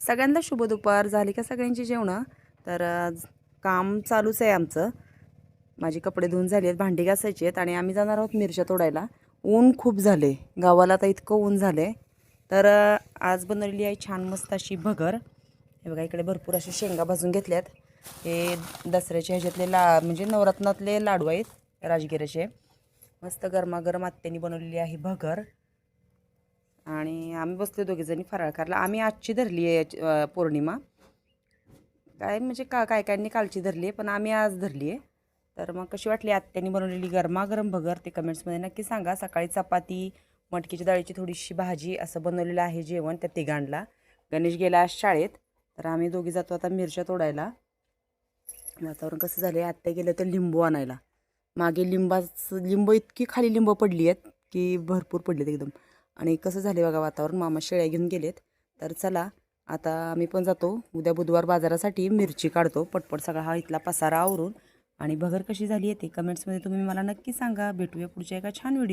सगळ्यांना शुभ दुपार. झाली का सगळ्यांची जेवणं? तर काम चालूच आहे आमचं. माझी कपडे धुवून झाली आहेत, भांडी घासायची आहेत आणि आम्ही जाणार आहोत मिरच्या तोडायला. ऊन खूप झाले गावाला, आता इतकं ऊन झाले. तर आज बनवलेली आहे छान मस्त अशी भगर. हे बघा, इकडे भरपूर असे शेंगा भाजून घेतल्यात. हे दसऱ्याच्या ह्याच्यातले म्हणजे नवरत्नातले लाडू आहेत राजगिराचे. मस्त गरमागरम आत्यानी बनवलेली आहे भगर. आणि आम्ही बसलो दोघीजणी फराळ करायला. आम्ही आजची धरली आहे पौर्णिमा. काय म्हणजे काय कायनी कालची धरली आहे, पण आम्ही आज धरली आहे. तर मग कशी वाटली आत्यानी बनवलेली गरमागरम भगर ते कमेंट्समध्ये नक्की सांगा. सकाळी चपाती, मटकीच्या डाळीची थोडीशी भाजी असं बनवलेलं आहे जेवण त्या तिघांना. गणेश गेला आज शाळेत, तर आम्ही दोघी जातो आता मिरच्या तोडायला. वातावरण कसं झालं आहे, आत्या गेलं तर लिंबू आणायला. मागे लिंब इतकी खाली लिंब पडली आहेत की भरपूर पडलेत एकदम. आणि कसं झाले बघा वातावरण, मामा शेळ्या घेऊन गेलेत. तर चला आता आम्ही पण जातो उद्या बुधवार बाजारासाठी. मिरची काढतो पटपट सगळा हा इथला पसारा आवरून. आणि भगर कशी झाली आहे ते कमेंट्समध्ये तुम्ही मला नक्की सांगा. भेटूया पुढच्या एका छान व्हिडिओ.